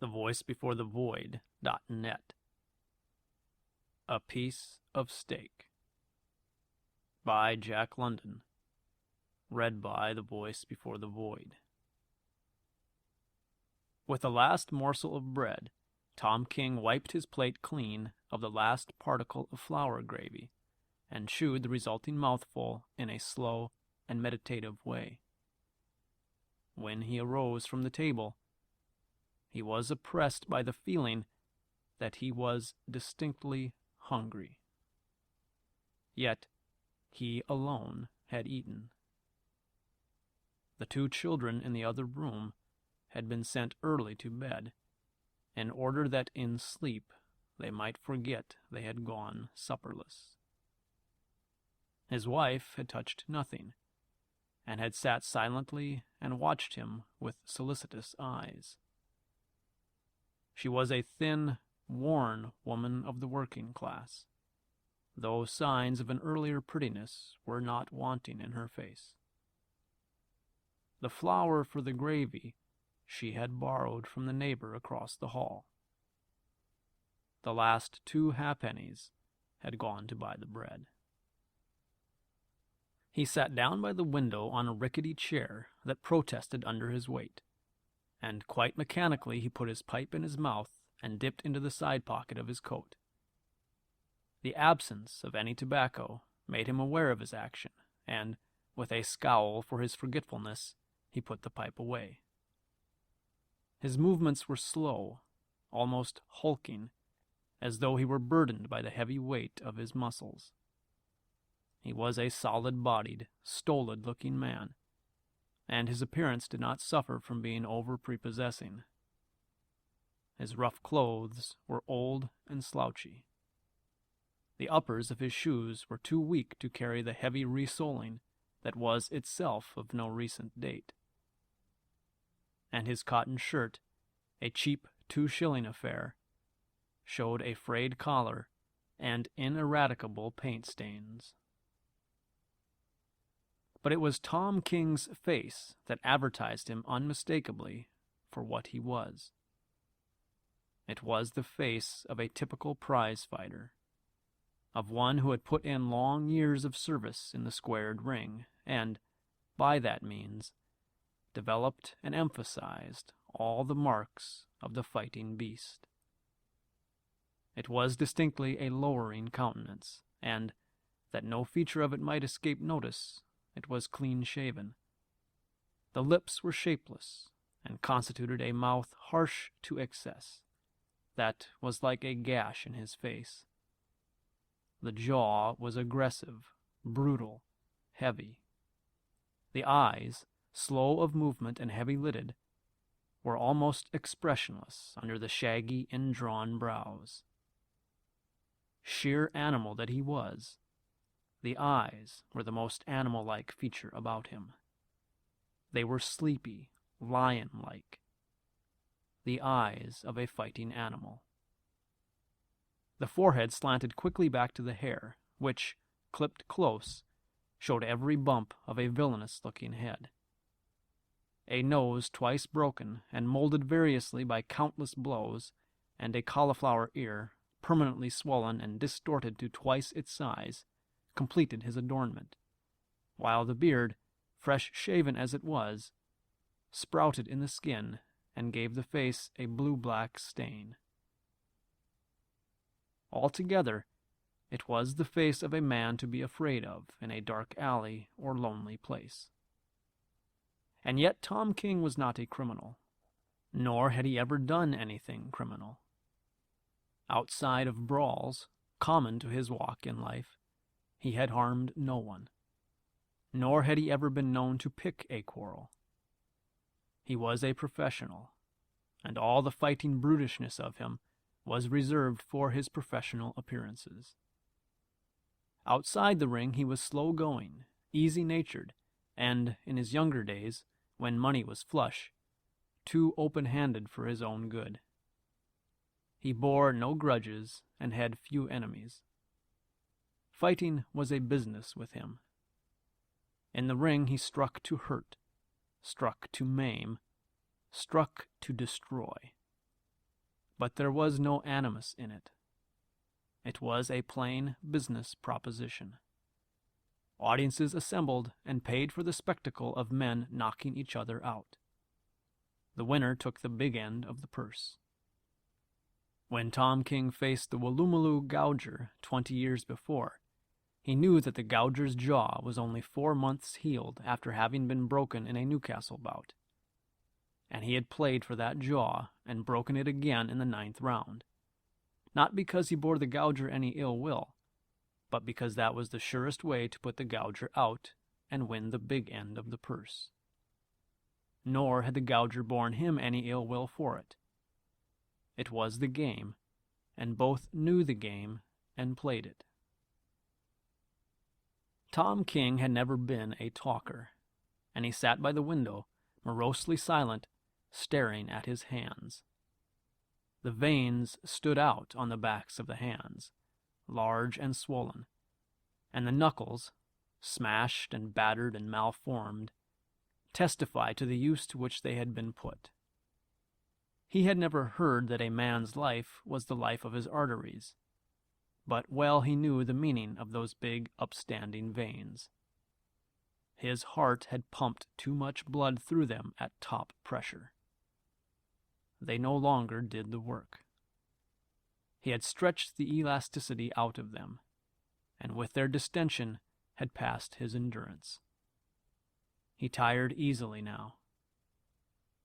Void.net. A Piece of Steak by Jack London. Read by The Voice Before the Void. With the last morsel of bread, Tom King wiped his plate clean of the last particle of flour gravy and chewed the resulting mouthful in a slow and meditative way. When he arose from the table, he was oppressed by the feeling that he was distinctly hungry. Yet he alone had eaten. The two children in the other room had been sent early to bed, in order that in sleep they might forget they had gone supperless. His wife had touched nothing, and had sat silently and watched him with solicitous eyes. She was a thin, worn woman of the working class, though signs of an earlier prettiness were not wanting in her face. The flour for the gravy she had borrowed from the neighbor across the hall. The last 2 halfpennies had gone to buy the bread. He sat down by the window on a rickety chair that protested under his weight, and quite mechanically he put his pipe in his mouth and dipped into the side pocket of his coat. The absence of any tobacco made him aware of his action, and, with a scowl for his forgetfulness, he put the pipe away. His movements were slow, almost hulking, as though he were burdened by the heavy weight of his muscles. He was a solid-bodied, stolid-looking man, and his appearance did not suffer from being over-prepossessing. His rough clothes were old and slouchy. The uppers of his shoes were too weak to carry the heavy resoling that was itself of no recent date. And his cotton shirt, a cheap 2-shilling affair, showed a frayed collar and ineradicable paint stains. But it was Tom King's face that advertised him unmistakably for what he was. It was the face of a typical prize fighter, of one who had put in long years of service in the squared ring, and, by that means, developed and emphasized all the marks of the fighting beast. It was distinctly a lowering countenance, and, that no feature of it might escape notice, it was clean-shaven. The lips were shapeless, and constituted a mouth harsh to excess, that was like a gash in his face. The jaw was aggressive, brutal, heavy. The eyes, slow of movement and heavy-lidded, were almost expressionless under the shaggy, indrawn brows. Sheer animal that he was, the eyes were the most animal-like feature about him. They were sleepy, lion-like. The eyes of a fighting animal. The forehead slanted quickly back to the hair, which, clipped close, showed every bump of a villainous-looking head. A nose twice broken and molded variously by countless blows, and a cauliflower ear, permanently swollen and distorted to twice its size, completed his adornment, while the beard, fresh-shaven as it was, sprouted in the skin and gave the face a blue-black stain. Altogether, it was the face of a man to be afraid of in a dark alley or lonely place. And yet Tom King was not a criminal, nor had he ever done anything criminal. Outside of brawls, common to his walk in life, he had harmed no one, nor had he ever been known to pick a quarrel. He was a professional, and all the fighting brutishness of him was reserved for his professional appearances. Outside the ring he was slow-going, easy-natured, and, in his younger days, when money was flush, too open-handed for his own good. He bore no grudges and had few enemies. Fighting was a business with him. In the ring he struck to hurt, struck to maim, struck to destroy. But there was no animus in it. It was a plain business proposition. Audiences assembled and paid for the spectacle of men knocking each other out. The winner took the big end of the purse. When Tom King faced the Woolloomooloo Gouger 20 years before, he knew that the Gouger's jaw was only 4 months healed after having been broken in a Newcastle bout. And he had played for that jaw and broken it again in the 9th round. Not because he bore the Gouger any ill will, but because that was the surest way to put the Gouger out and win the big end of the purse. Nor had the Gouger borne him any ill will for it. It was the game, and both knew the game and played it. Tom King had never been a talker, and he sat by the window, morosely silent, staring at his hands. The veins stood out on the backs of the hands, large and swollen, and the knuckles, smashed and battered and malformed, testified to the use to which they had been put. He had never heard that a man's life was the life of his arteries, but well he knew the meaning of those big upstanding veins. His heart had pumped too much blood through them at top pressure. They no longer did the work. He had stretched the elasticity out of them, and with their distension had passed his endurance. He tired easily now.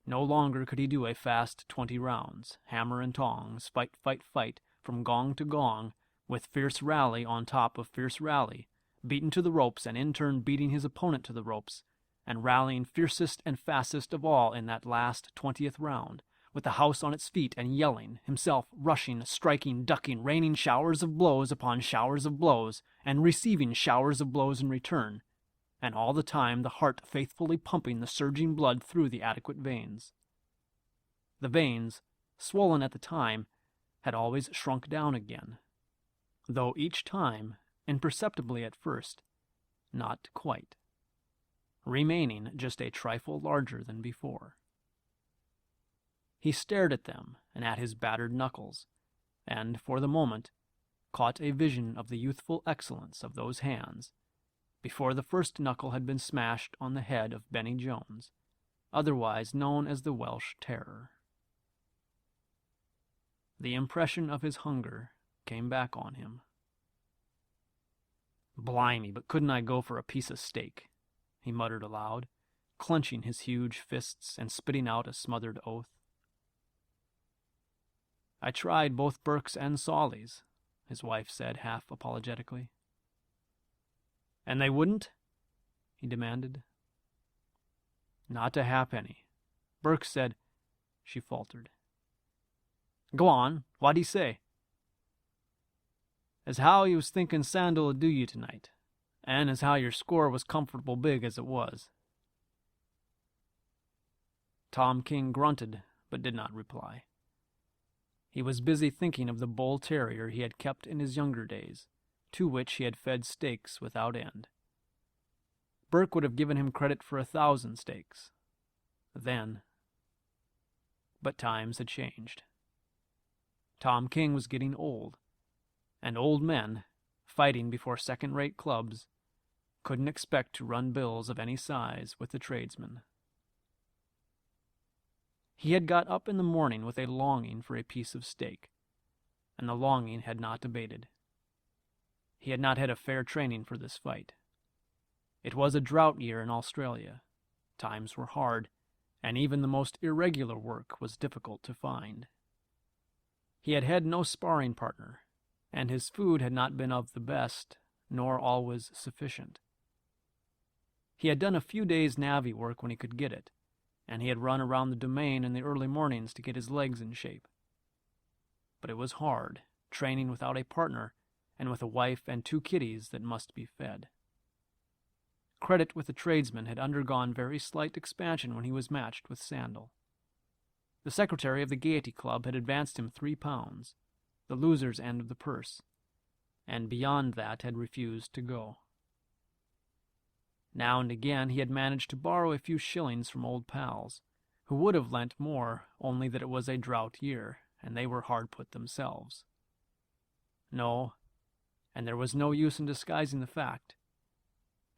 No longer could he do a fast 20 rounds, hammer and tongs, fight, fight, fight, from gong to gong, with fierce rally on top of fierce rally, beaten to the ropes and in turn beating his opponent to the ropes, and rallying fiercest and fastest of all in that last 20th round, with the house on its feet and yelling, himself rushing, striking, ducking, raining showers of blows upon showers of blows, and receiving showers of blows in return, and all the time the heart faithfully pumping the surging blood through the adequate veins. The veins, swollen at the time, had always shrunk down again, though each time, imperceptibly at first, not quite, remaining just a trifle larger than before. He stared at them and at his battered knuckles, and, for the moment, caught a vision of the youthful excellence of those hands, before the first knuckle had been smashed on the head of Benny Jones, otherwise known as the Welsh Terror. The impression of his hunger came back on him. "Blimey, but couldn't I go for a piece of steak?" he muttered aloud, clenching his huge fists and spitting out a smothered oath. "I tried both Burke's and Solly's," his wife said half apologetically. "And they wouldn't?" he demanded. "Not a halfpenny. Burke said—" she faltered. "Go on, what'd he say?" "As how he was thinking Sandal would do you tonight, and as how your score was comfortable big as it was." Tom King grunted, but did not reply. He was busy thinking of the bull terrier he had kept in his younger days, to which he had fed steaks without end. Burke would have given him credit for 1,000 steaks. Then. But times had changed. Tom King was getting old, and old men, fighting before second-rate clubs, couldn't expect to run bills of any size with the tradesmen. He had got up in the morning with a longing for a piece of steak, and the longing had not abated. He had not had a fair training for this fight. It was a drought year in Australia. Times were hard, and even the most irregular work was difficult to find. He had had no sparring partner, and his food had not been of the best, nor always sufficient. He had done a few days' navvy work when he could get it, and he had run around the domain in the early mornings to get his legs in shape. But it was hard, training without a partner, and with a wife and 2 kiddies that must be fed. Credit with the tradesmen had undergone very slight expansion when he was matched with Sandal. The secretary of the Gaiety Club had advanced him 3 pounds, the loser's end of the purse, and beyond that had refused to go. Now and again he had managed to borrow a few shillings from old pals, who would have lent more only that it was a drought year, and they were hard put themselves. No, and there was no use in disguising the fact.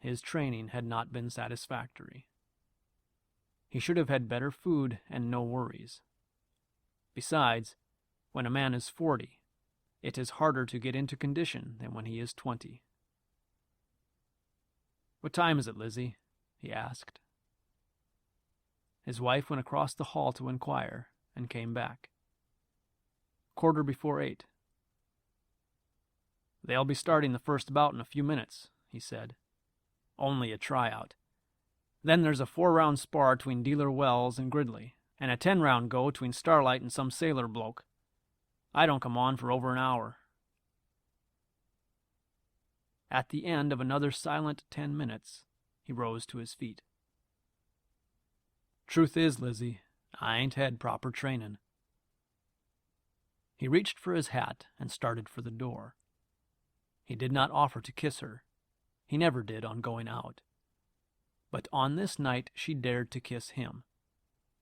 His training had not been satisfactory. He should have had better food and no worries. Besides, when a man is 40, it is harder to get into condition than when he is 20. "What time is it, Lizzie?" he asked. His wife went across the hall to inquire, and came back. 8:15. "They'll be starting the first bout in a few minutes," he said. "Only a tryout. Then there's a 4-round spar between Dealer Wells and Gridley, and a 10-round go between Starlight and some sailor bloke. I don't come on for over an hour." At the end of another silent 10 minutes, he rose to his feet. "Truth is, Lizzie, I ain't had proper trainin'." He reached for his hat and started for the door. He did not offer to kiss her. He never did on going out. But on this night she dared to kiss him,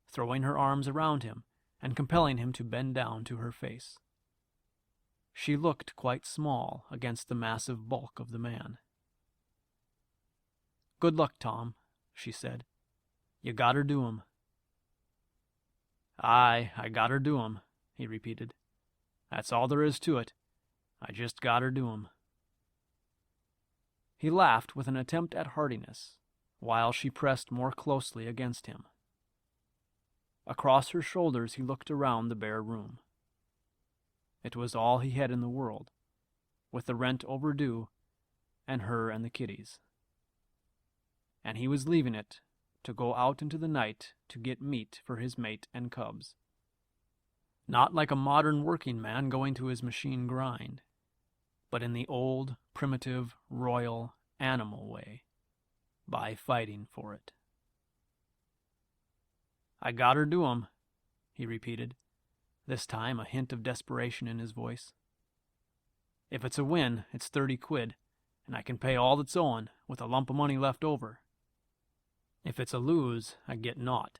throwing her arms around him and compelling him to bend down to her face. She looked quite small against the massive bulk of the man. "Good luck, Tom," she said. "You gotter do 'em." "Aye, I gotter do 'em," he repeated. "That's all there is to it. I just gotter do 'em." He laughed with an attempt at heartiness, while she pressed more closely against him. Across her shoulders he looked around the bare room. It was all he had in the world, with the rent overdue, and her and the kiddies. And he was leaving it to go out into the night to get meat for his mate and cubs. Not like a modern working man going to his machine grind, but in the old, primitive, royal, animal way, by fighting for it. "I gotter do 'em," he repeated, this time a hint of desperation in his voice. "If it's a win, it's 30 quid, and I can pay all that's owing, with a lump of money left over. If it's a lose, I get naught,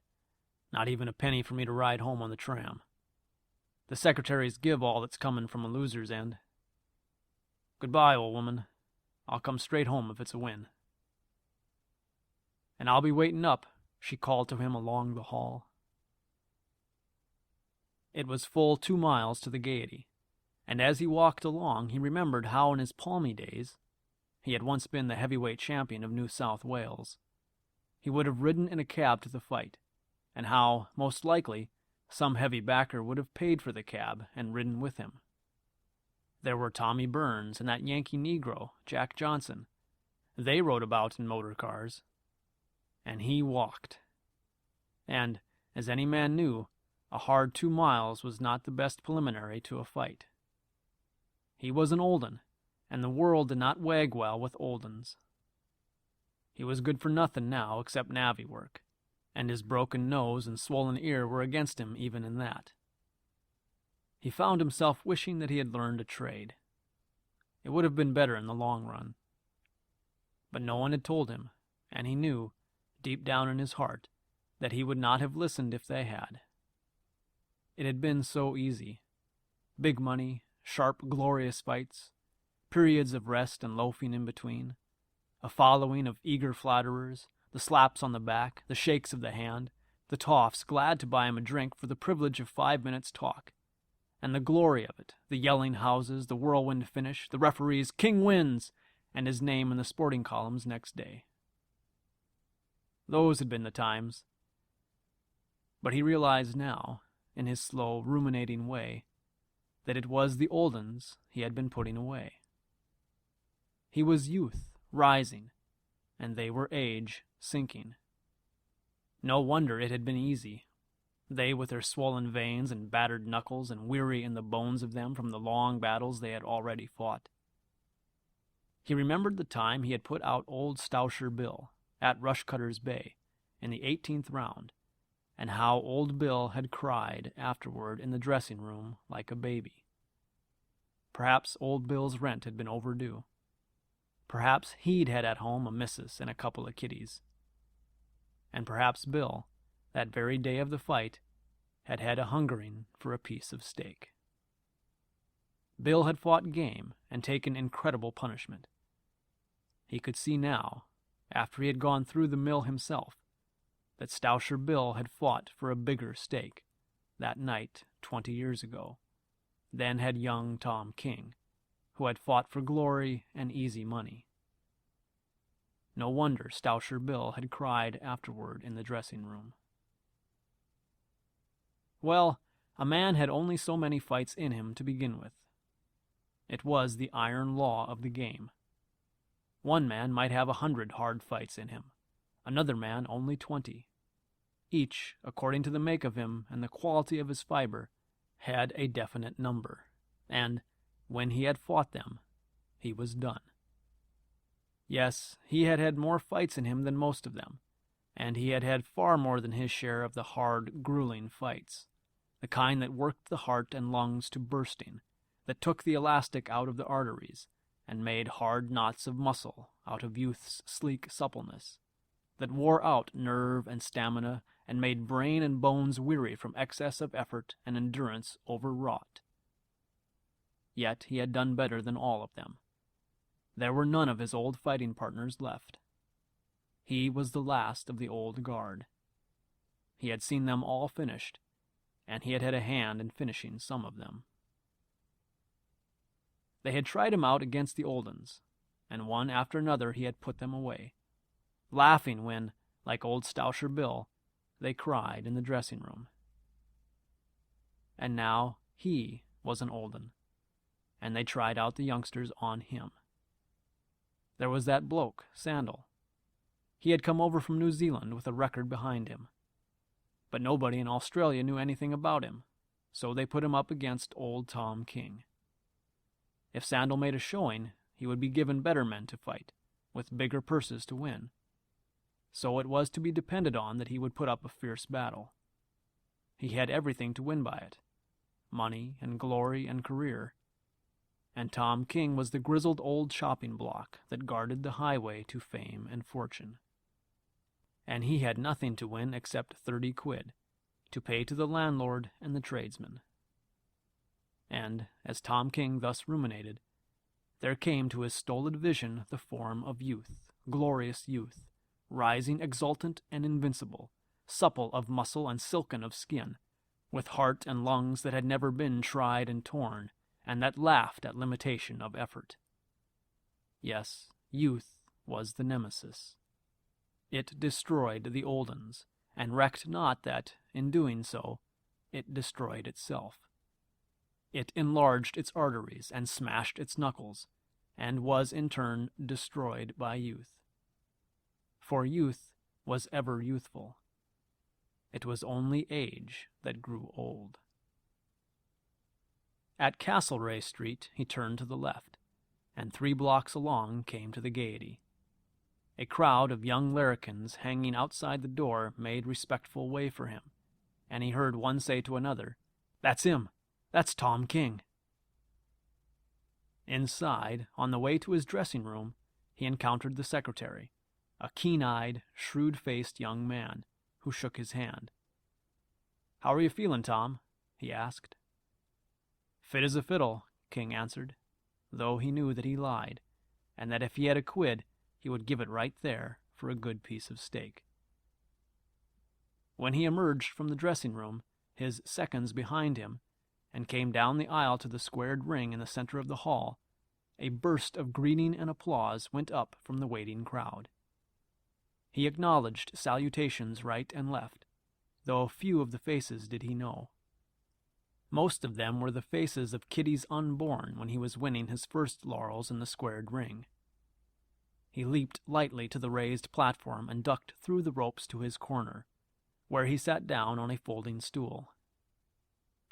not even a penny for me to ride home on the tram. The secretaries give all that's coming from a loser's end. Goodbye, old woman. I'll come straight home if it's a win." "And I'll be waiting up," she called to him along the hall. It was full 2 miles to the Gaiety, and as he walked along he remembered how in his palmy days, he had once been the heavyweight champion of New South Wales, he would have ridden in a cab to the fight, and how, most likely, some heavy backer would have paid for the cab and ridden with him. There were Tommy Burns and that Yankee Negro, Jack Johnson. They rode about in motor cars. And he walked. And, as any man knew, a hard 2 miles was not the best preliminary to a fight. He was an old 'un, and the world did not wag well with old 'uns. He was good for nothing now except navvy work, and his broken nose and swollen ear were against him even in that. He found himself wishing that he had learned a trade. It would have been better in the long run. But no one had told him, and he knew, deep down in his heart, that he would not have listened if they had. It had been so easy. Big money, sharp, glorious fights, periods of rest and loafing in between, a following of eager flatterers, the slaps on the back, the shakes of the hand, the toffs glad to buy him a drink for the privilege of 5 minutes' talk, and the glory of it, the yelling houses, the whirlwind finish, the referee's "King wins," and his name in the sporting columns next day. Those had been the times. But he realized now, in his slow, ruminating way, that it was the old 'uns he had been putting away. He was youth, rising, and they were age, sinking. No wonder it had been easy. They with their swollen veins and battered knuckles and weary in the bones of them from the long battles they had already fought. He remembered the time he had put out old Stousher Bill at Rushcutter's Bay in the 18th round, and how old Bill had cried afterward in the dressing room like a baby. Perhaps old Bill's rent had been overdue. Perhaps he'd had at home a missus and a couple of kiddies. And perhaps Bill, that very day of the fight, had had a hungering for a piece of steak. Bill had fought game and taken incredible punishment. He could see now, after he had gone through the mill himself, that Stowsher Bill had fought for a bigger stake that night 20 years ago than had young Tom King, who had fought for glory and easy money. No wonder Stowsher Bill had cried afterward in the dressing room. Well, a man had only so many fights in him to begin with. It was the iron law of the game. One man might have 100 hard fights in him, another man only 20. Each, according to the make of him and the quality of his fiber, had a definite number, and when he had fought them, he was done. Yes, he had had more fights in him than most of them, and he had had far more than his share of the hard, grueling fights, the kind that worked the heart and lungs to bursting, that took the elastic out of the arteries, and made hard knots of muscle out of youth's sleek suppleness, that wore out nerve and stamina and made brain and bones weary from excess of effort and endurance overwrought. Yet he had done better than all of them. There were none of his old fighting partners left. He was the last of the old guard. He had seen them all finished, and he had had a hand in finishing some of them. They had tried him out against the old uns, and one after another he had put them away, laughing when, like old Stowsher Bill, they cried in the dressing room. And now he was an old un, and they tried out the youngsters on him. There was that bloke, Sandal. He had come over from New Zealand with a record behind him. But nobody in Australia knew anything about him, so they put him up against old Tom King. If Sandal made a showing, he would be given better men to fight, with bigger purses to win. So it was to be depended on that he would put up a fierce battle. He had everything to win by it, money and glory and career. And Tom King was the grizzled old chopping block that guarded the highway to fame and fortune. And he had nothing to win except 30 quid, to pay to the landlord and the tradesmen. And, as Tom King thus ruminated, there came to his stolid vision the form of youth, glorious youth, rising exultant and invincible, supple of muscle and silken of skin, with heart and lungs that had never been tried and torn, and that laughed at limitation of effort. Yes, youth was the nemesis. It destroyed the old uns, and recked not that, in doing so, it destroyed itself. It enlarged its arteries and smashed its knuckles, and was in turn destroyed by youth. For youth was ever youthful. It was only age that grew old. At Castlereagh Street he turned to the left, and 3 blocks along came to the Gaiety. A crowd of young larrikins hanging outside the door made respectful way for him, and he heard one say to another, "That's him! That's Tom King!" Inside, on the way to his dressing room, he encountered the secretary, a keen-eyed, shrewd-faced young man, who shook his hand. "How are you feeling, Tom?" he asked. "Fit as a fiddle," King answered, though he knew that he lied, and that if he had a quid, he would give it right there for a good piece of steak. When he emerged from the dressing room, his seconds behind him, and came down the aisle to the squared ring in the center of the hall, a burst of greeting and applause went up from the waiting crowd. He acknowledged salutations right and left, though few of the faces did he know. Most of them were the faces of kiddies unborn when he was winning his first laurels in the squared ring. He leaped lightly to the raised platform and ducked through the ropes to his corner, where he sat down on a folding stool.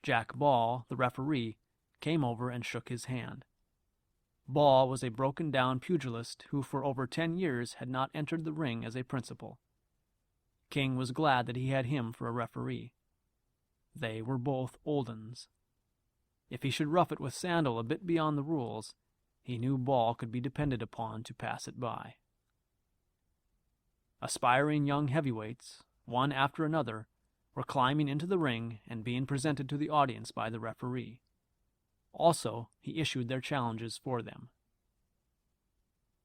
Jack Ball, the referee, came over and shook his hand. Ball was a broken-down pugilist who for over 10 years had not entered the ring as a principal. King was glad that he had him for a referee. They were both old uns. If he should rough it with Sandal a bit beyond the rules, he knew Ball could be depended upon to pass it by. Aspiring young heavyweights, one after another, were climbing into the ring and being presented to the audience by the referee. Also, he issued their challenges for them.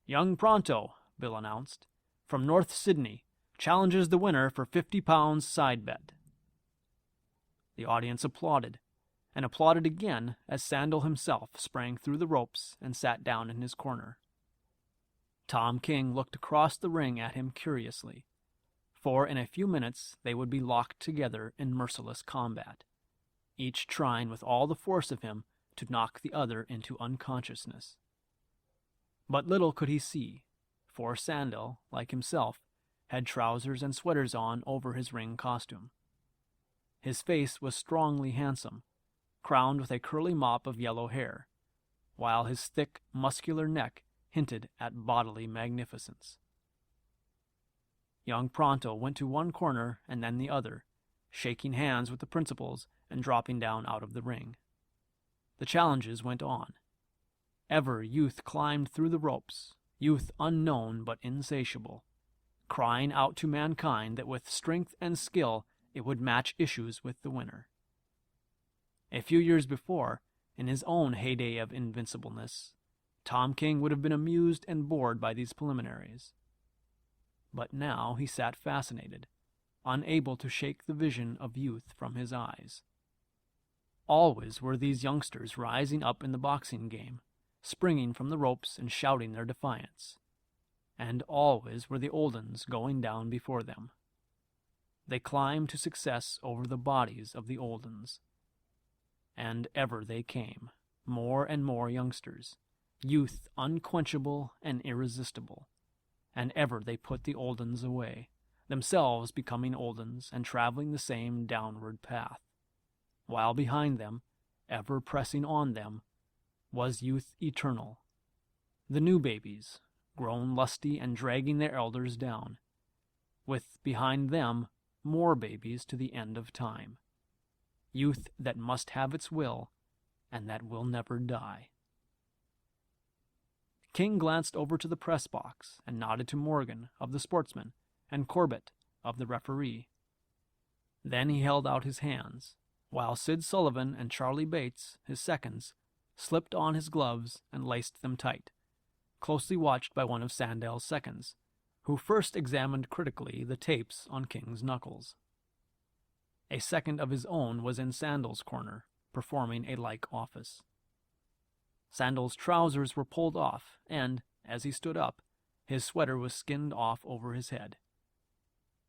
"Young Pronto," Bill announced, "from North Sydney, challenges the winner for £50 side bet." The audience applauded, and applauded again as Sandal himself sprang through the ropes and sat down in his corner. Tom King looked across the ring at him curiously, for in a few minutes they would be locked together in merciless combat, each trying with all the force of him to knock the other into unconsciousness. But little could he see, for Sandal, like himself, had trousers and sweaters on over his ring costume. His face was strongly handsome, crowned with a curly mop of yellow hair, while his thick, muscular neck hinted at bodily magnificence. Young Pronto went to one corner and then the other, shaking hands with the principals and dropping down out of the ring. The challenges went on. Ever youth climbed through the ropes, youth unknown but insatiable, crying out to mankind that with strength and skill it would match issues with the winner. A few years before, in his own heyday of invincibleness, Tom King would have been amused and bored by these preliminaries. But now he sat fascinated, unable to shake the vision of youth from his eyes. Always were these youngsters rising up in the boxing game, springing from the ropes and shouting their defiance. And always were the old uns going down before them. They climbed to success over the bodies of the old uns. And ever they came, more and more youngsters, youth unquenchable and irresistible, and ever they put the old uns away, themselves becoming old uns and traveling the same downward path, while behind them, ever pressing on them, was youth eternal, the new babies, grown lusty and dragging their elders down, with behind them more babies to the end of time, youth that must have its will, and that will never die. King glanced over to the press box and nodded to Morgan, of the Sportsman, and Corbett, of the referee. Then he held out his hands, while Sid Sullivan and Charlie Bates, his seconds, slipped on his gloves and laced them tight, closely watched by one of Sandal's seconds, who first examined critically the tapes on King's knuckles. A second of his own was in Sandal's corner, performing a like office. Sandal's trousers were pulled off, and, as he stood up, his sweater was skinned off over his head.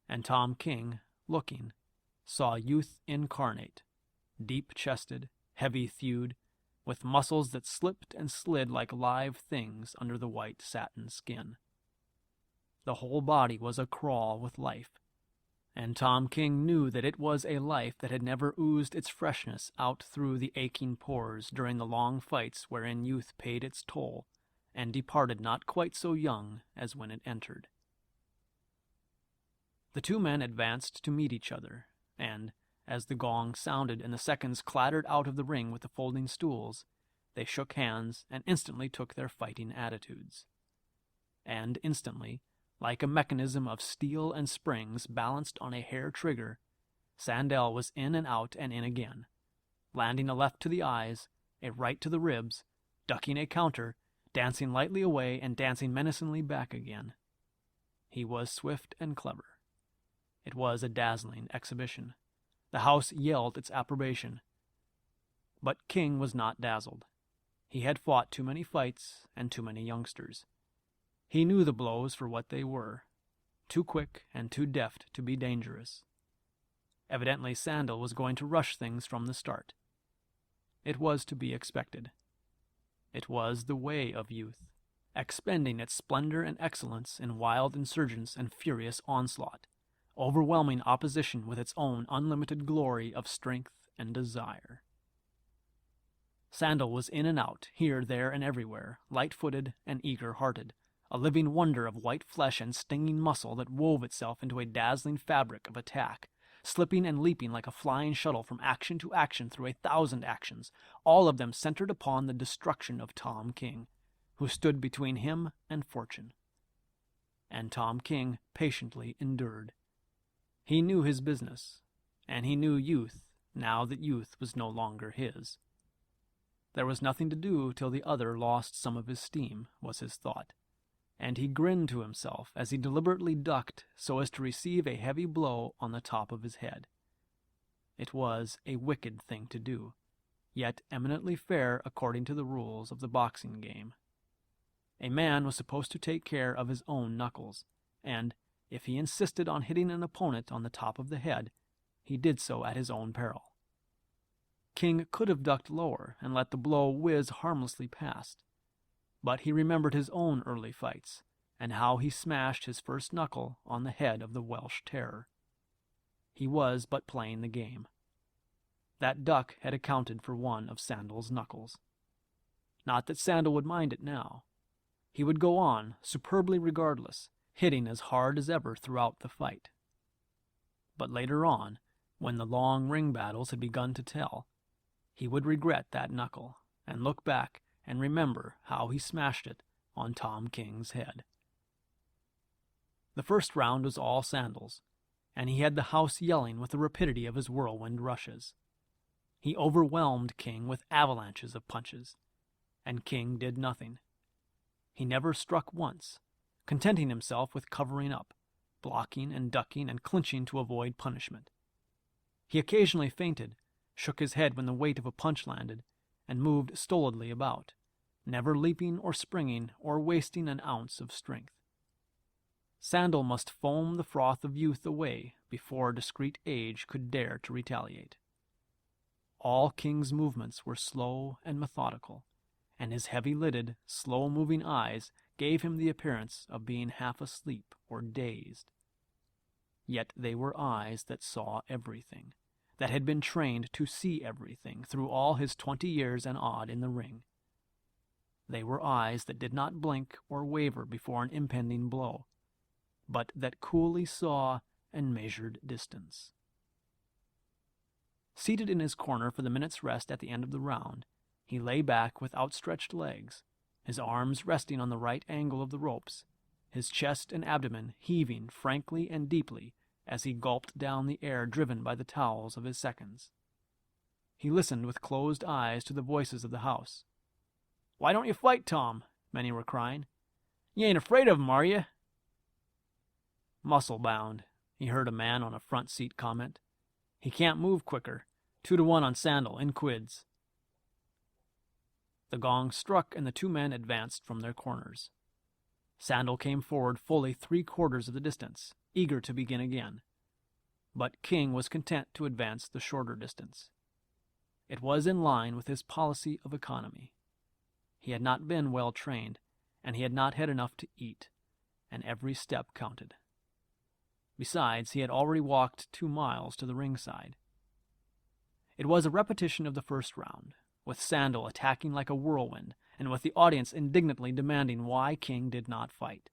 And Tom King, looking, saw youth incarnate, deep-chested, heavy-thewed, with muscles that slipped and slid like live things under the white satin skin. The whole body was a-crawl with life, and Tom King knew that it was a life that had never oozed its freshness out through the aching pores during the long fights wherein youth paid its toll and departed not quite so young as when it entered. The two men advanced to meet each other, and, as the gong sounded and the seconds clattered out of the ring with the folding stools, they shook hands and instantly took their fighting attitudes. And instantly, like a mechanism of steel and springs balanced on a hair trigger, Sandal was in and out and in again, landing a left to the eyes, a right to the ribs, ducking a counter, dancing lightly away and dancing menacingly back again. He was swift and clever. It was a dazzling exhibition. The house yelled its approbation. But King was not dazzled. He had fought too many fights and too many youngsters. He knew the blows for what they were, too quick and too deft to be dangerous. Evidently Sandal was going to rush things from the start. It was to be expected. It was the way of youth, expending its splendor and excellence in wild insurgence and furious onslaught, overwhelming opposition with its own unlimited glory of strength and desire. Sandal was in and out, here, there, and everywhere, light-footed and eager-hearted, a living wonder of white flesh and stinging muscle that wove itself into a dazzling fabric of attack, slipping and leaping like a flying shuttle from action to action through 1,000 actions, all of them centered upon the destruction of Tom King, who stood between him and fortune. And Tom King patiently endured. He knew his business, and he knew youth now that youth was no longer his. There was nothing to do till the other lost some of his steam, was his thought, and he grinned to himself as he deliberately ducked so as to receive a heavy blow on the top of his head. It was a wicked thing to do, yet eminently fair according to the rules of the boxing game. A man was supposed to take care of his own knuckles, and, if he insisted on hitting an opponent on the top of the head, he did so at his own peril. King could have ducked lower and let the blow whiz harmlessly past, but he remembered his own early fights, and how he smashed his first knuckle on the head of the Welsh Terror. He was but playing the game. That duck had accounted for one of Sandal's knuckles. Not that Sandal would mind it now. He would go on, superbly regardless, hitting as hard as ever throughout the fight. But later on, when the long ring battles had begun to tell, he would regret that knuckle, and look back and remember how he smashed it on Tom King's head. The first round was all Sandal's, and he had the house yelling with the rapidity of his whirlwind rushes. He overwhelmed King with avalanches of punches, and King did nothing. He never struck once, contenting himself with covering up, blocking and ducking and clinching to avoid punishment. He occasionally feinted, shook his head when the weight of a punch landed, and moved stolidly about, never leaping or springing or wasting an ounce of strength. Sandal must foam the froth of youth away before discreet age could dare to retaliate. All King's movements were slow and methodical, and his heavy-lidded, slow-moving eyes gave him the appearance of being half asleep or dazed. Yet they were eyes that saw everything, that had been trained to see everything through all his 20 years and odd in the ring. They were eyes that did not blink or waver before an impending blow, but that coolly saw and measured distance. Seated in his corner for the minute's rest at the end of the round, he lay back with outstretched legs, his arms resting on the right angle of the ropes, his chest and abdomen heaving frankly and deeply as he gulped down the air driven by the towels of his seconds. He listened with closed eyes to the voices of the house. "Why don't you fight, Tom?" many were crying. "You ain't afraid of him, are you?" "Muscle-bound," he heard a man on a front seat comment. "He can't move quicker. 2-1 on Sandal, in quids." The gong struck, and the two men advanced from their corners. Sandal came forward fully 3/4 of the distance, eager to begin again. But King was content to advance the shorter distance. It was in line with his policy of economy. He had not been well trained, and he had not had enough to eat, and every step counted. Besides, he had already walked 2 miles to the ringside. It was a repetition of the first round, with Sandal attacking like a whirlwind, and with the audience indignantly demanding why King did not fight.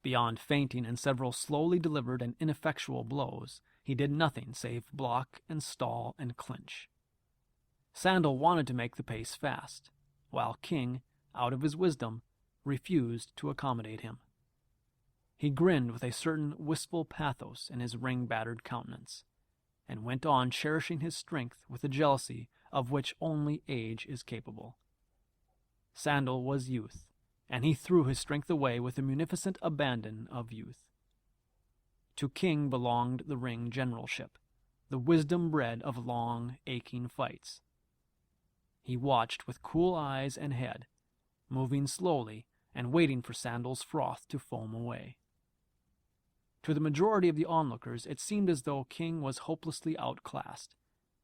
Beyond fainting and several slowly delivered and ineffectual blows, he did nothing save block and stall and clinch. Sandal wanted to make the pace fast, while King, out of his wisdom, refused to accommodate him. He grinned with a certain wistful pathos in his ring-battered countenance, and went on cherishing his strength with a jealousy of which only age is capable. Sandal was youth, and he threw his strength away with the munificent abandon of youth. To King belonged the ring generalship, the wisdom bred of long, aching fights. He watched with cool eyes and head, moving slowly and waiting for Sandal's froth to foam away. To the majority of the onlookers, it seemed as though King was hopelessly outclassed,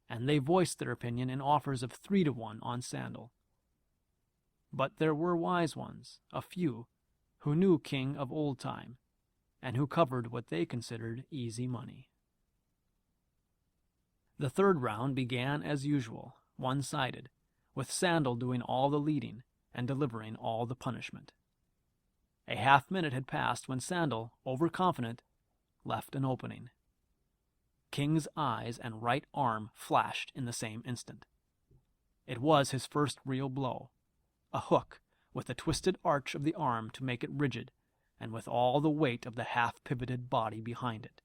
and they voiced their opinion in offers of 3-1 on Sandal. But there were wise ones, a few, who knew King of old time, and who covered what they considered easy money. The third round began as usual, one-sided, with Sandal doing all the leading and delivering all the punishment. A half-minute had passed when Sandal, overconfident, left an opening. King's eyes and right arm flashed in the same instant. It was his first real blow, a hook with a twisted arch of the arm to make it rigid, and with all the weight of the half-pivoted body behind it.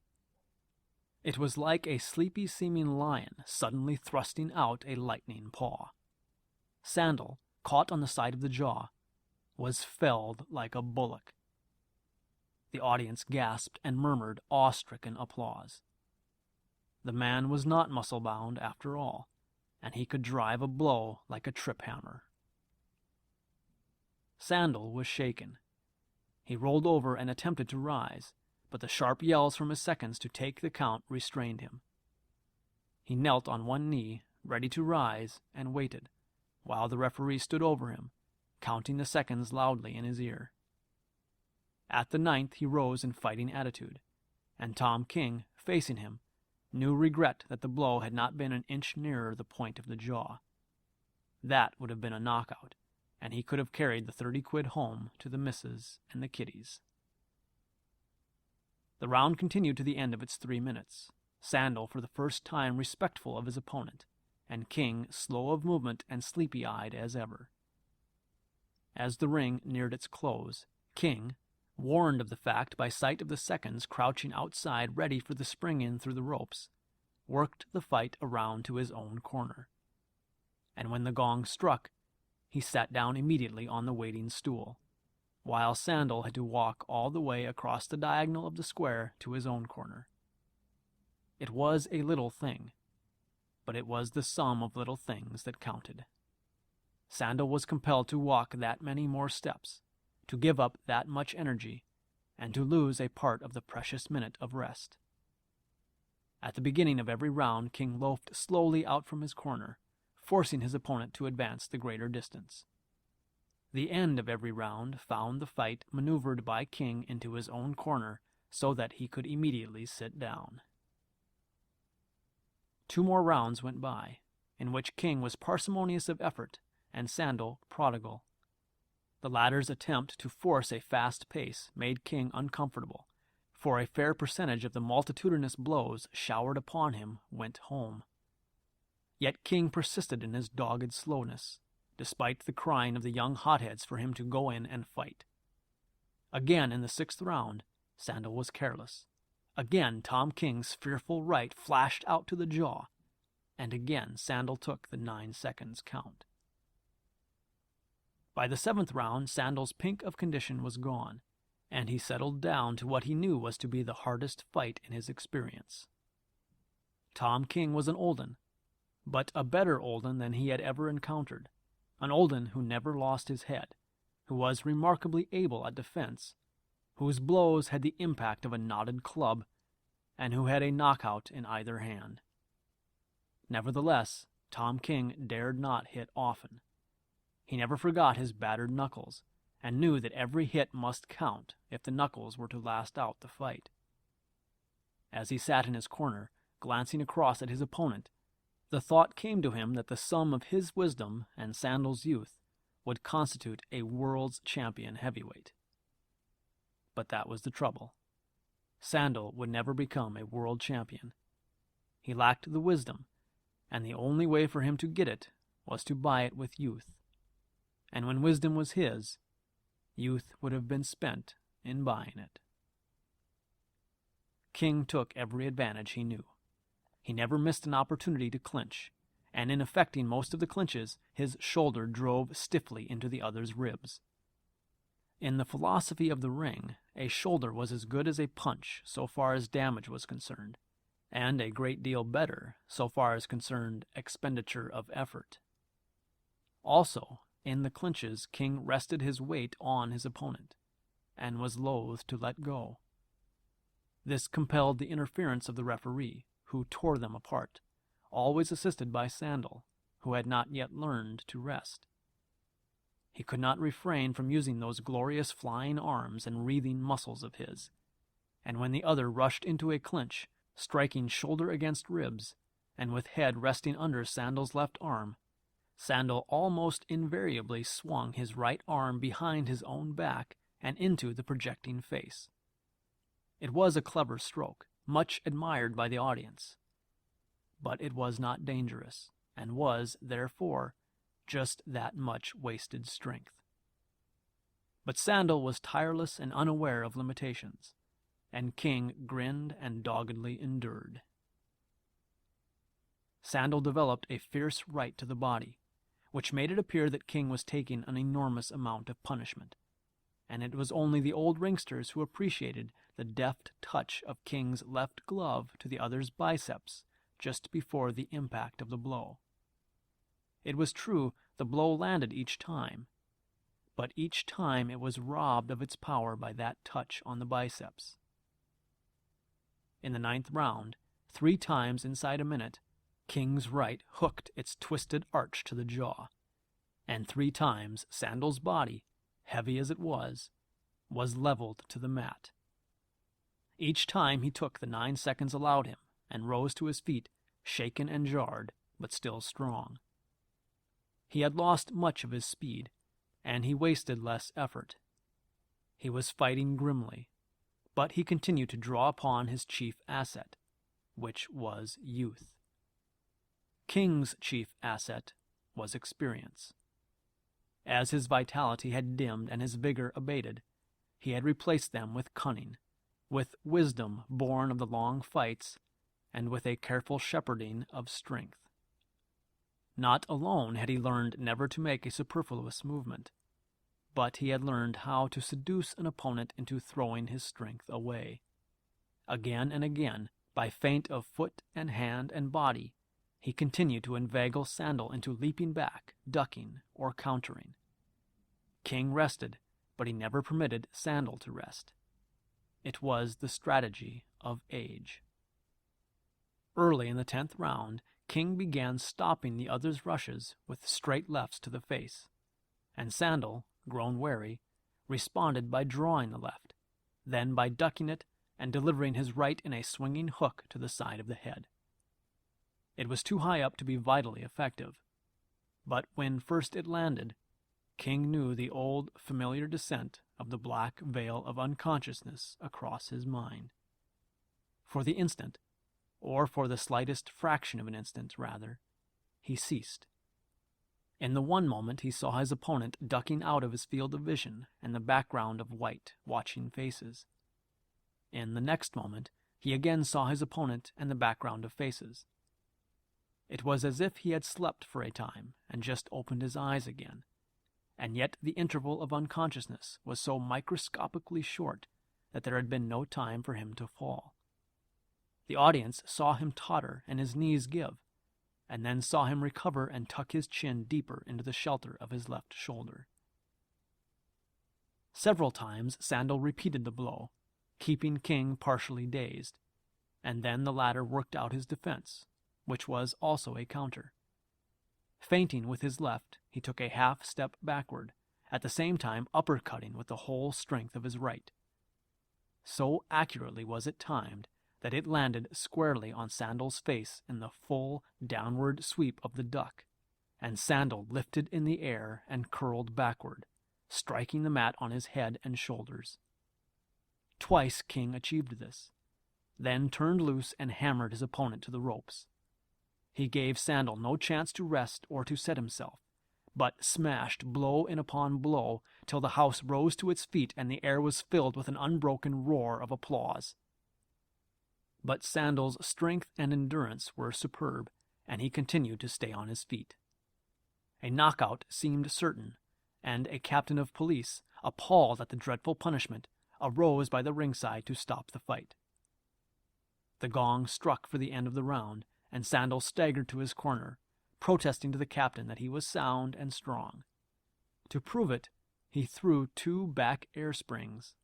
It was like a sleepy-seeming lion suddenly thrusting out a lightning paw. Sandal, caught on the side of the jaw, was felled like a bullock. The audience gasped and murmured awe-stricken applause. The man was not muscle-bound after all, and he could drive a blow like a trip hammer. Sandal was shaken. He rolled over and attempted to rise, but the sharp yells from his seconds to take the count restrained him. He knelt on one knee, ready to rise, and waited, while the referee stood over him, counting the seconds loudly in his ear. At the 9th he rose in fighting attitude, and Tom King, facing him, knew regret that the blow had not been an inch nearer the point of the jaw. That would have been a knockout, and he could have carried the 30 quid home to the missus and the kiddies. The round continued to the end of its 3 minutes, Sandal for the first time respectful of his opponent, and King slow of movement and sleepy-eyed as ever. As the ring neared its close, King, warned of the fact by sight of the seconds crouching outside ready for the spring-in through the ropes, worked the fight around to his own corner. And when the gong struck, he sat down immediately on the waiting stool, while Sandal had to walk all the way across the diagonal of the square to his own corner. It was a little thing, but it was the sum of little things that counted. Sandal was compelled to walk that many more steps, to give up that much energy, and to lose a part of the precious minute of rest. At the beginning of every round, King loafed slowly out from his corner, forcing his opponent to advance the greater distance. The end of every round found the fight maneuvered by King into his own corner so that he could immediately sit down. 2 more rounds went by, in which King was parsimonious of effort and Sandal prodigal. The latter's attempt to force a fast pace made King uncomfortable, for a fair percentage of the multitudinous blows showered upon him went home. Yet King persisted in his dogged slowness, despite the crying of the young hotheads for him to go in and fight. Again in the 6th round, Sandal was careless. Again Tom King's fearful right flashed out to the jaw, and again Sandal took the 9 seconds count. By the 7th round, Sandal's pink of condition was gone, and he settled down to what he knew was to be the hardest fight in his experience. Tom King was an Olden, but a better Olden than he had ever encountered, an Olden who never lost his head, who was remarkably able at defense, whose blows had the impact of a knotted club, and who had a knockout in either hand. Nevertheless, Tom King dared not hit often. He never forgot his battered knuckles, and knew that every hit must count if the knuckles were to last out the fight. As he sat in his corner, glancing across at his opponent, the thought came to him that the sum of his wisdom and Sandal's youth would constitute a world's champion heavyweight. But that was the trouble. Sandal would never become a world champion. He lacked the wisdom, and the only way for him to get it was to buy it with youth. And when wisdom was his, youth would have been spent in buying it. King took every advantage he knew. He never missed an opportunity to clinch, and in effecting most of the clinches, his shoulder drove stiffly into the other's ribs. In the philosophy of the ring, a shoulder was as good as a punch so far as damage was concerned, and a great deal better so far as concerned expenditure of effort. Also, in the clinches, King rested his weight on his opponent, and was loath to let go. This compelled the interference of the referee, who tore them apart, always assisted by Sandal, who had not yet learned to rest. He could not refrain from using those glorious flying arms and wreathing muscles of his, and when the other rushed into a clinch, striking shoulder against ribs, and with head resting under Sandal's left arm, Sandal almost invariably swung his right arm behind his own back and into the projecting face. It was a clever stroke, much admired by the audience, but it was not dangerous, and was, therefore, just that much wasted strength. But Sandal was tireless and unaware of limitations, and King grinned and doggedly endured. Sandal developed a fierce right to the body, which made it appear that King was taking an enormous amount of punishment, and it was only the old ringsters who appreciated the deft touch of King's left glove to the other's biceps just before the impact of the blow. It was true the blow landed each time, but each time it was robbed of its power by that touch on the biceps. In the 9th round, 3 times inside a minute, King's right hooked its twisted arch to the jaw, and 3 times Sandal's body, heavy as it was leveled to the mat. Each time he took the 9 seconds allowed him and rose to his feet, shaken and jarred, but still strong. He had lost much of his speed, and he wasted less effort. He was fighting grimly, but he continued to draw upon his chief asset, which was youth. King's chief asset was experience. As his vitality had dimmed and his vigor abated, he had replaced them with cunning, with wisdom born of the long fights, and with a careful shepherding of strength. Not alone had he learned never to make a superfluous movement, but he had learned how to seduce an opponent into throwing his strength away. Again and again, by feint of foot and hand and body, he continued to inveigle Sandal into leaping back, ducking, or countering. King rested, but he never permitted Sandal to rest. It was the strategy of age. Early in the 10th round, King began stopping the other's rushes with straight lefts to the face, and Sandal, grown wary, responded by drawing the left, then by ducking it and delivering his right in a swinging hook to the side of the head. It was too high up to be vitally effective, but when first it landed, King knew the old familiar descent of the black veil of unconsciousness across his mind. For the instant, or for the slightest fraction of an instant, rather, he ceased. In the one moment he saw his opponent ducking out of his field of vision and the background of white, watching faces. In the next moment he again saw his opponent and the background of faces. It was as if he had slept for a time and just opened his eyes again, and yet the interval of unconsciousness was so microscopically short that there had been no time for him to fall. The audience saw him totter and his knees give, and then saw him recover and tuck his chin deeper into the shelter of his left shoulder. Several times Sandal repeated the blow, keeping King partially dazed, and then the latter worked out his defense, which was also a counter. Feinting with his left, he took a half step backward, at the same time uppercutting with the whole strength of his right. So accurately was it timed that it landed squarely on Sandal's face in the full downward sweep of the duck, and Sandal lifted in the air and curled backward, striking the mat on his head and shoulders. Twice King achieved this, then turned loose and hammered his opponent to the ropes. He gave Sandal no chance to rest or to set himself, but smashed blow in upon blow till the house rose to its feet and the air was filled with an unbroken roar of applause. But Sandal's strength and endurance were superb, and he continued to stay on his feet. A knockout seemed certain, and a captain of police, appalled at the dreadful punishment, arose by the ringside to stop the fight. The gong struck for the end of the round, and Sandal staggered to his corner, protesting to the captain that he was sound and strong. To prove it, he threw 2 back air springs,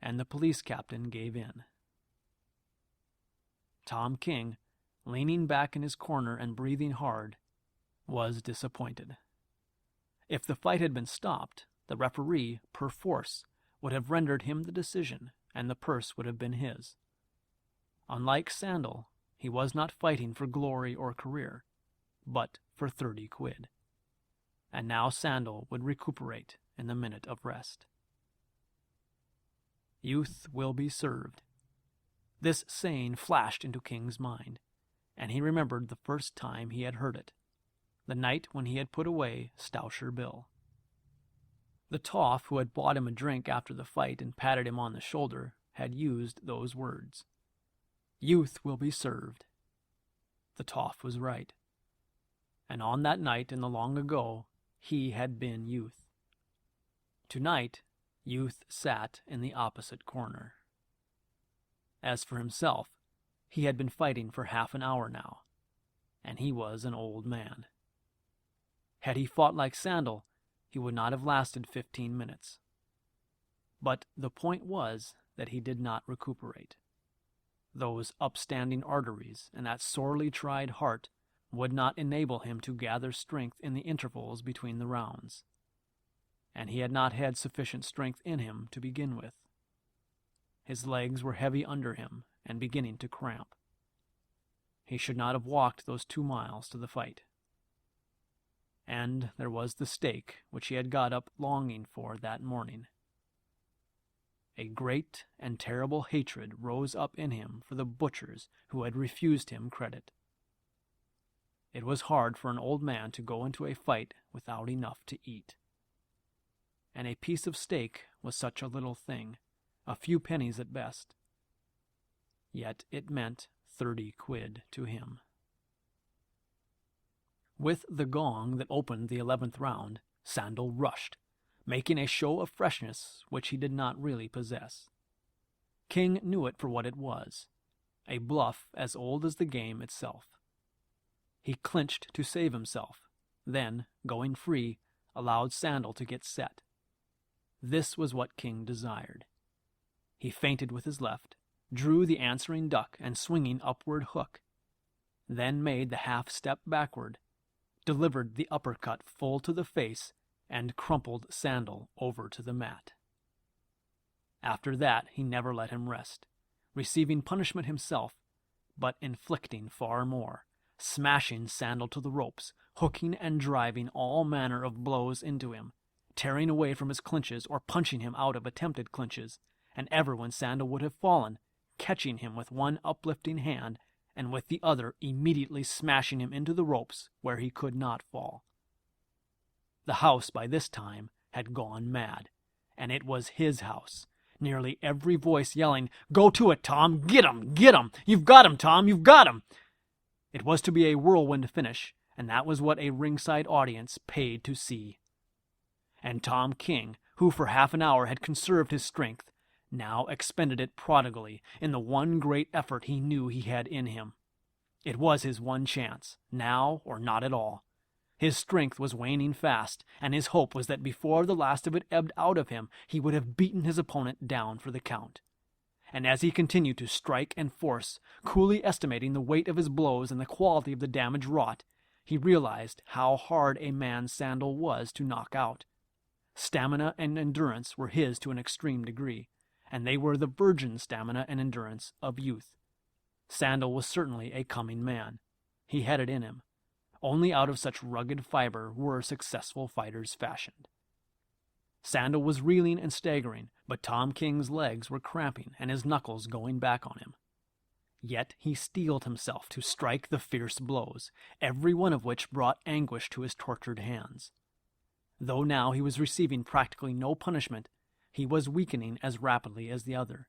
and the police captain gave in. Tom King, leaning back in his corner and breathing hard, was disappointed. If the fight had been stopped, the referee, perforce, would have rendered him the decision, and the purse would have been his. Unlike Sandal, he was not fighting for glory or career, but for 30 quid. And now Sandal would recuperate in the minute of rest. Youth will be served. This saying flashed into King's mind, and he remembered the first time he had heard it, the night when he had put away Stoucher Bill. The toff who had bought him a drink after the fight and patted him on the shoulder had used those words. Youth will be served. The toff was right. And on that night in the long ago, he had been Youth. Tonight, Youth sat in the opposite corner. As for himself, he had been fighting for half an hour now, and he was an old man. Had he fought like Sandal, he would not have lasted 15 minutes. But the point was that he did not recuperate. Those upstanding arteries and that sorely tried heart would not enable him to gather strength in the intervals between the rounds. And he had not had sufficient strength in him to begin with. His legs were heavy under him and beginning to cramp. He should not have walked those 2 miles to the fight. And there was the stake which he had got up longing for that morning. A great and terrible hatred rose up in him for the butchers who had refused him credit. It was hard for an old man to go into a fight without enough to eat. And a piece of steak was such a little thing, a few pennies at best. Yet it meant 30 quid to him. With the gong that opened the 11th round, Sandal rushed, making a show of freshness which he did not really possess. King knew it for what it was, a bluff as old as the game itself. He clinched to save himself, then, going free, allowed Sandal to get set. This was what King desired. He feinted with his left, drew the answering duck and swinging upward hook, then made the half-step backward, delivered the uppercut full to the face, and crumpled Sandal over to the mat. After that he never let him rest, receiving punishment himself, but inflicting far more, smashing Sandal to the ropes, hooking and driving all manner of blows into him, tearing away from his clinches or punching him out of attempted clinches, and ever when Sandal would have fallen, catching him with one uplifting hand, and with the other immediately smashing him into the ropes where he could not fall. The house by this time had gone mad, and it was his house, nearly every voice yelling, "Go to it, Tom! Get him! Get him! You've got him, Tom! You've got him!" It was to be a whirlwind finish, and that was what a ringside audience paid to see. And Tom King, who for half an hour had conserved his strength, now expended it prodigally in the one great effort he knew he had in him. It was his one chance, now or not at all. His strength was waning fast, and his hope was that before the last of it ebbed out of him, he would have beaten his opponent down for the count. And as he continued to strike and force, coolly estimating the weight of his blows and the quality of the damage wrought, he realized how hard a man Sandal was to knock out. Stamina and endurance were his to an extreme degree, and they were the virgin stamina and endurance of youth. Sandal was certainly a coming man. He had it in him. Only out of such rugged fiber were successful fighters fashioned. Sandal was reeling and staggering, but Tom King's legs were cramping and his knuckles going back on him. Yet he steeled himself to strike the fierce blows, every one of which brought anguish to his tortured hands. Though now he was receiving practically no punishment, he was weakening as rapidly as the other.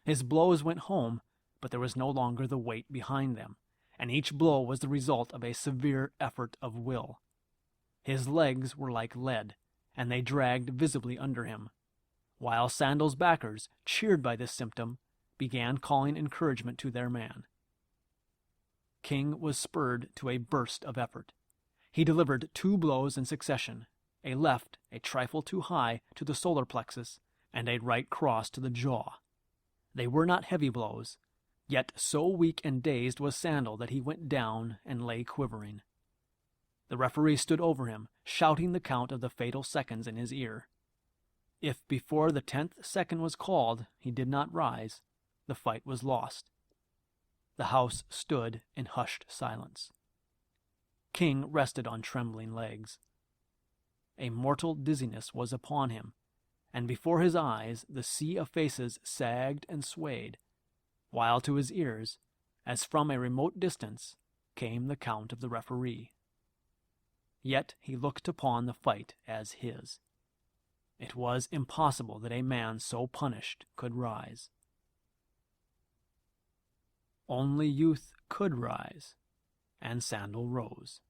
His blows went home, but there was no longer the weight behind them, and each blow was the result of a severe effort of will. His legs were like lead, and they dragged visibly under him, while Sandal's backers, cheered by this symptom, began calling encouragement to their man. King was spurred to a burst of effort. He delivered 2 blows in succession, a left a trifle too high to the solar plexus, and a right cross to the jaw. They were not heavy blows, yet so weak and dazed was Sandal that he went down and lay quivering. The referee stood over him, shouting the count of the fatal seconds in his ear. If before the 10th second was called he did not rise, the fight was lost. The house stood in hushed silence. King rested on trembling legs. A mortal dizziness was upon him, and before his eyes the sea of faces sagged and swayed, while to his ears, as from a remote distance, came the count of the referee. Yet he looked upon the fight as his. It was impossible that a man so punished could rise. Only youth could rise, and Sandal rose.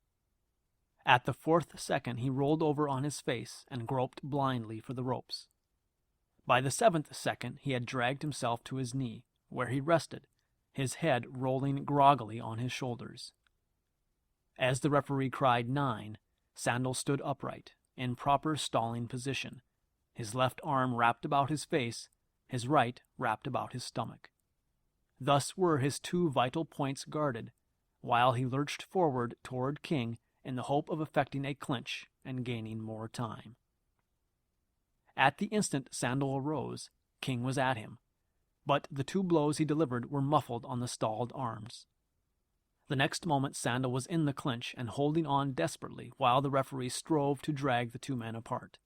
At the 4th second, he rolled over on his face and groped blindly for the ropes. By the 7th second, he had dragged himself to his knee, where he rested, his head rolling groggily on his shoulders. As the referee cried 9, Sandal stood upright, in proper stalling position, his left arm wrapped about his face, his right wrapped about his stomach. Thus were his 2 vital points guarded, while he lurched forward toward King in the hope of effecting a clinch and gaining more time. At the instant Sandal arose, King was at him, but the 2 blows he delivered were muffled on the stalled arms. The next moment Sandal was in the clinch and holding on desperately while the referee strove to drag the 2 men apart.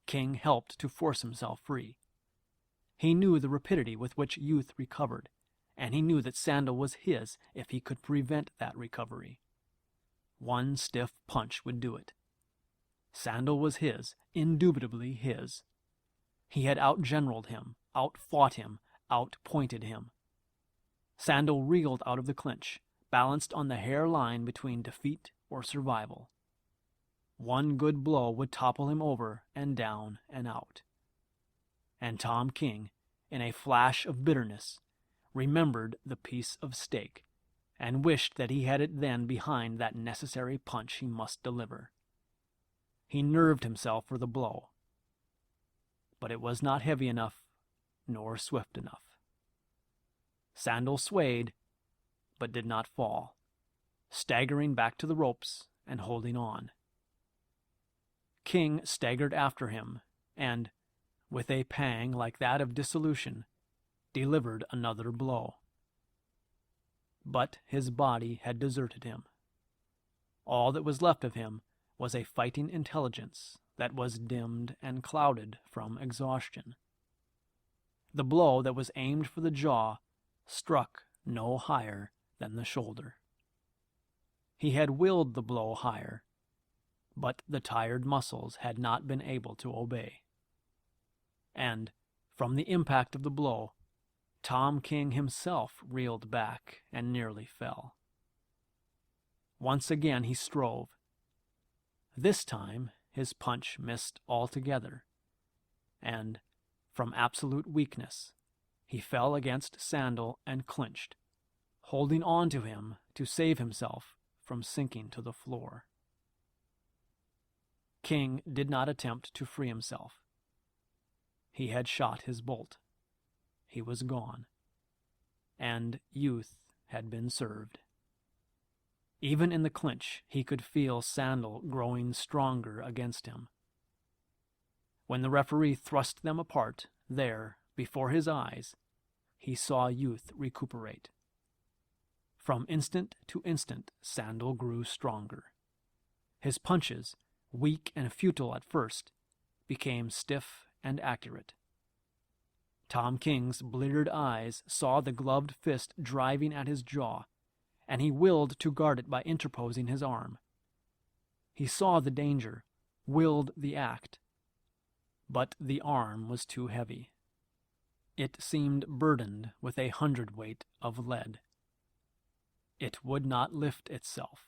King helped to force himself free. He knew the rapidity with which youth recovered, and he knew that Sandal was his if he could prevent that recovery. One stiff punch would do it. Sandal was his, indubitably his. He had outgeneraled him, outfought him, outpointed him. Sandal reeled out of the clinch, balanced on the hair line between defeat or survival. One good blow would topple him over and down and out. And Tom King, in a flash of bitterness, remembered the piece of steak, and wished that he had it then behind that necessary punch he must deliver. He nerved himself for the blow, but it was not heavy enough, nor swift enough. Sandal swayed, but did not fall, staggering back to the ropes and holding on. King staggered after him, and, with a pang like that of dissolution, delivered another blow. But his body had deserted him. All that was left of him was a fighting intelligence that was dimmed and clouded from exhaustion. The blow that was aimed for the jaw struck no higher than the shoulder. He had willed the blow higher, but the tired muscles had not been able to obey. And, from the impact of the blow, Tom King himself reeled back and nearly fell. Once again he strove. This time his punch missed altogether, and, from absolute weakness, he fell against Sandal and clinched, holding on to him to save himself from sinking to the floor. King did not attempt to free himself. He had shot his bolt. He was gone, and youth had been served. Even in the clinch, he could feel Sandal growing stronger against him. When the referee thrust them apart, there, before his eyes, he saw youth recuperate. From instant to instant, Sandal grew stronger. His punches, weak and futile at first, became stiff and accurate. Tom King's bleared eyes saw the gloved fist driving at his jaw, and he willed to guard it by interposing his arm. He saw the danger, willed the act, but the arm was too heavy. It seemed burdened with a hundredweight of lead. It would not lift itself,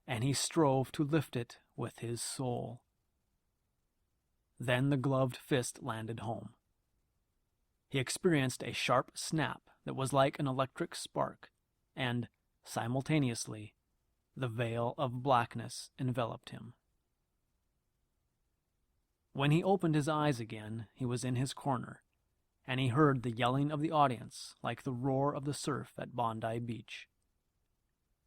and he strove to lift it with his soul. Then the gloved fist landed home. He experienced a sharp snap that was like an electric spark, and, simultaneously, the veil of blackness enveloped him. When he opened his eyes again, he was in his corner, and he heard the yelling of the audience like the roar of the surf at Bondi Beach.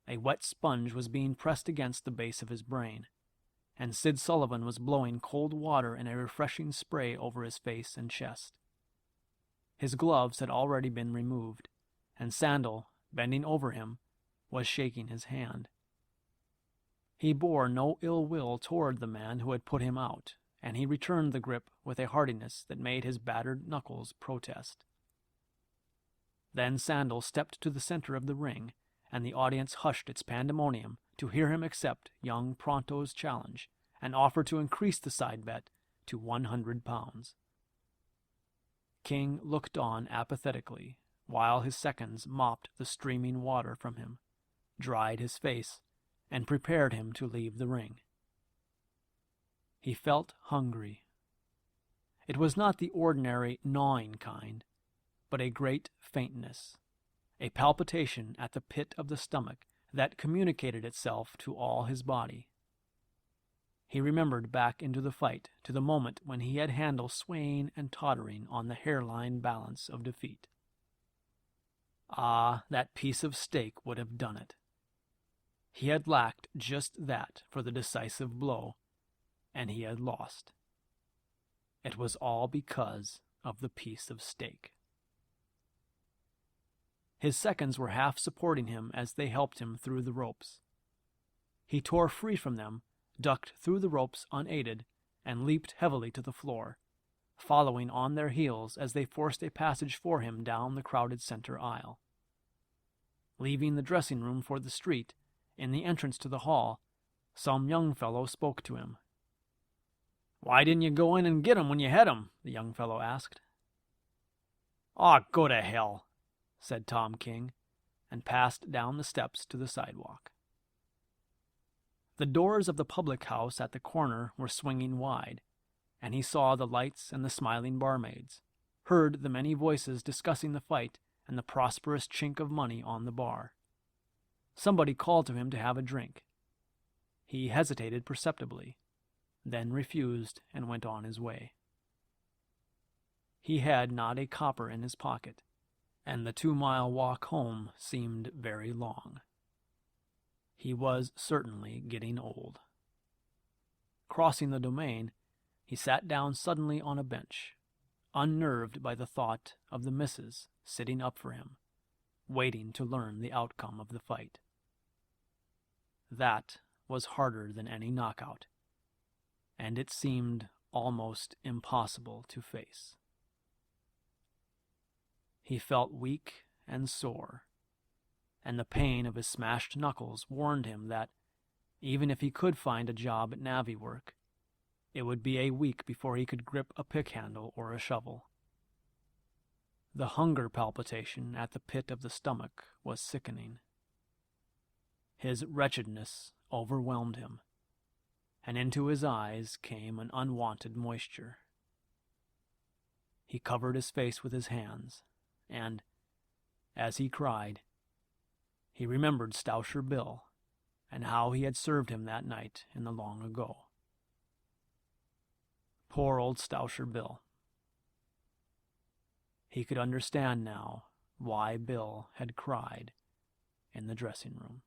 A wet sponge was being pressed against the base of his brain, and Sid Sullivan was blowing cold water in a refreshing spray over his face and chest. His gloves had already been removed, and Sandal, bending over him, was shaking his hand. He bore no ill will toward the man who had put him out, and he returned the grip with a heartiness that made his battered knuckles protest. Then Sandal stepped to the center of the ring, and the audience hushed its pandemonium to hear him accept young Pronto's challenge and offer to increase the side bet to 100 pounds. King looked on apathetically while his seconds mopped the streaming water from him, dried his face, and prepared him to leave the ring. He felt hungry. It was not the ordinary gnawing kind, but a great faintness, a palpitation at the pit of the stomach that communicated itself to all his body. He remembered back into the fight, to the moment when he had Handel swaying and tottering on the hairline balance of defeat. Ah, that piece of steak would have done it. He had lacked just that for the decisive blow, and he had lost. It was all because of the piece of steak. His seconds were half supporting him as they helped him through the ropes. He tore free from them, ducked through the ropes unaided, and leaped heavily to the floor, following on their heels as they forced a passage for him down the crowded center aisle. Leaving the dressing room for the street, in the entrance to the hall, some young fellow spoke to him. "Why didn't you go in and get 'em when you had 'em?" the young fellow asked. "Aw, go to hell," said Tom King, and passed down the steps to the sidewalk. The doors of the public house at the corner were swinging wide, and he saw the lights and the smiling barmaids, heard the many voices discussing the fight and the prosperous chink of money on the bar. Somebody called to him to have a drink. He hesitated perceptibly, then refused and went on his way. He had not a copper in his pocket, and the 2-mile walk home seemed very long. He was certainly getting old. Crossing the domain, he sat down suddenly on a bench, unnerved by the thought of the missus sitting up for him, waiting to learn the outcome of the fight. That was harder than any knockout, and it seemed almost impossible to face. He felt weak and sore, and the pain of his smashed knuckles warned him that, even if he could find a job at navvy work, it would be a week before he could grip a pick handle or a shovel. The hunger palpitation at the pit of the stomach was sickening. His wretchedness overwhelmed him, and into his eyes came an unwanted moisture. He covered his face with his hands, and, as he cried, he remembered Stousher Bill and how he had served him that night in the long ago. Poor old Stousher Bill. He could understand now why Bill had cried in the dressing room.